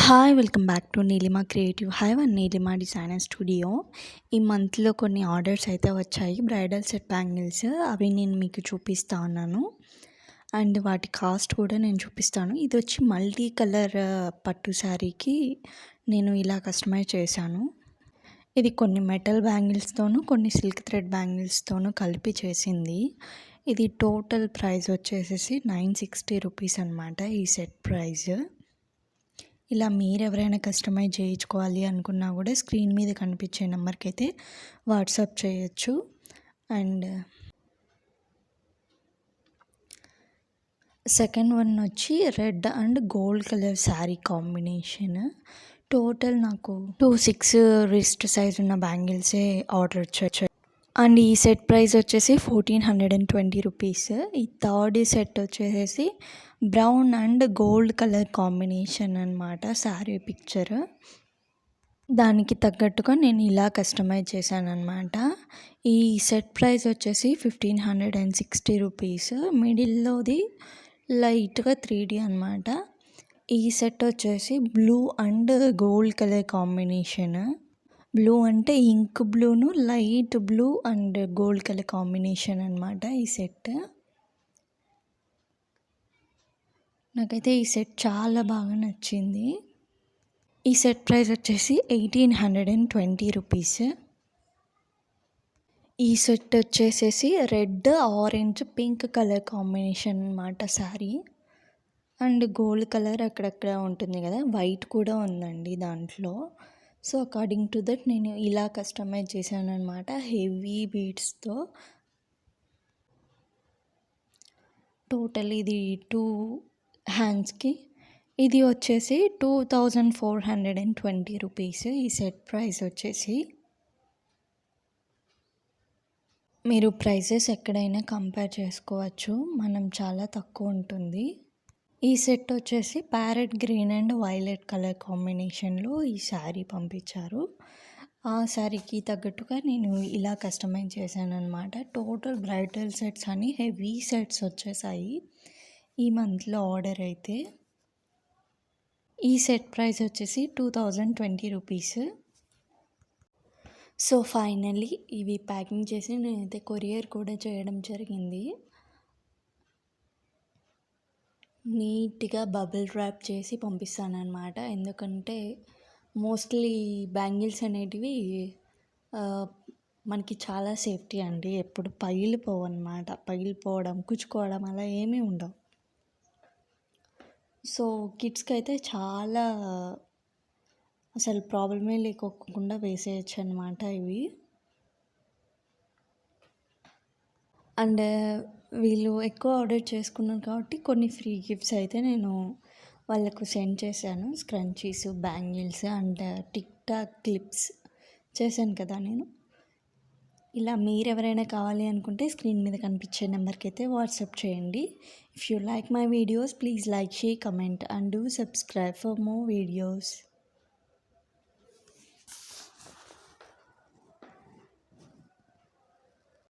Hi welcome back to Neelima creative hive and Neelima designer studio. ఈ మంత్లో కొన్ని ఆర్డర్స్ అయితే వచ్చాయి బ్రైడల్ సెట్ బ్యాంగిల్స్. అవి నేను మీకు చూపిస్తా ఉన్నాను అండ్ వాటి కాస్ట్ కూడా నేను చూపిస్తాను. ఇది వచ్చి మల్టీ కలర్ పట్టు శారీకి నేను ఇలా కస్టమైజ్ చేశాను. ఇది కొన్ని మెటల్ బ్యాంగిల్స్తోనూ కొన్ని సిల్క్ థ్రెడ్ బ్యాంగిల్స్తోనూ కలిపి చేసింది. ఇది టోటల్ ప్రైస్ వచ్చేసేసి 960 రూపీస్ అనమాట ఈ సెట్ ప్రైస్. ఇలా మీరు ఎవరైనా కస్టమైజ్ చేయించుకోవాలి అనుకున్నా కూడా స్క్రీన్ మీద కనిపించే నెంబర్కి అయితే వాట్సాప్ చేయొచ్చు. అండ్ సెకండ్ వన్ వచ్చి red and gold colour sari combination. Total నాకు 26 రిస్ట్ సైజ్ ఉన్న బ్యాంగిల్సే ఆర్డర్ వచ్చాయి అండ్ ఈ సెట్ ప్రైస్ వచ్చేసి 1420 రూపీస్. ఈ థర్డ్ సెట్ వచ్చేసి brown and gold colour combination అనమాట శారీ పిక్చర్. దానికి తగ్గట్టుగా నేను ఇలా కస్టమైజ్ చేశాను అనమాట. ఈ సెట్ ప్రైస్ వచ్చేసి 1560 రూపీస్. మిడిల్లోది లైట్గా 3D అనమాట. ఈ సెట్ వచ్చేసి blue and gold colour combination. Blue అంటే ఇంక్ బ్లూను light blue and gold colour combination అనమాట ఈ సెట్. నాకైతే ఈ సెట్ చాలా బాగా నచ్చింది. ఈ సెట్ ప్రైస్ వచ్చేసి 1820 రూపీస్. ఈ సెట్ వచ్చేసేసి red orange pink colour combination అనమాట శారీ. అండ్ గోల్డ్ కలర్ అక్కడక్కడ ఉంటుంది కదా, వైట్ కూడా ఉందండి దాంట్లో. సో అకార్డింగ్ టు దట్ నేను ఇలా కస్టమైజ్ చేశాను అనమాట హెవీ బీడ్స్తో. టోటల్ ఇది 2 హ్యాండ్స్కి. ఇది వచ్చేసి 2420 రూపీస్ ఈ సెట్ ప్రైస్ వచ్చేసి. మీరు ప్రైజెస్ ఎక్కడైనా కంపేర్ చేసుకోవచ్చు, మనం చాలా తక్కువ ఉంటుంది. ఈ సెట్ వచ్చేసి parrot green and violet colour కాంబినేషన్లో ఈ శారీ పంపించారు. ఆ శారీకి తగ్గట్టుగా నేను ఇలా కస్టమైజ్ చేశాను అనమాట. టోటల్ బ్రైడల్ సెట్స్ అని హెవీ సెట్స్ వచ్చేసాయి ఈ మంత్లో ఆర్డర్ అయితే. ఈ సెట్ ప్రైస్ వచ్చేసి 2020 రూపీస్. సో ఫైనల్లీ ఇవి ప్యాకింగ్ చేసి నేనైతే కొరియర్ కూడా చేయడం జరిగింది. నీట్గా బబుల్ ర్యాప్ చేసి పంపిస్తానన్నమాట. ఎందుకంటే మోస్ట్లీ బ్యాంగిల్స్ అనేటివి మనకి చాలా సేఫ్టీ అండి. ఎప్పుడు పగిలిపోవు అన్నమాట. పగిలిపోవడం కుచ్చుకోవడం అలా ఏమీ ఉండవు. సో కిడ్స్కి అయితే చాలా అసలు ప్రాబ్లమే లేకోకుండా వేసేయచ్చు అనమాట ఇవి. అండ్ వీళ్ళు ఎక్కువ ఆర్డర్ చేసుకున్నారు కాబట్టి కొన్ని ఫ్రీ గిఫ్ట్స్ అయితే నేను వాళ్ళకు సెండ్ చేశాను. Scrunchies, bangles and tick talk clips చేశాను కదా నేను. ఇలా మీరు ఎవరైనా కావాలి అనుకుంటే స్క్రీన్ మీద కనిపించే నెంబర్కి అయితే వాట్సాప్ చేయండి. If you like my videos please like, share, comment and do subscribe for more videos.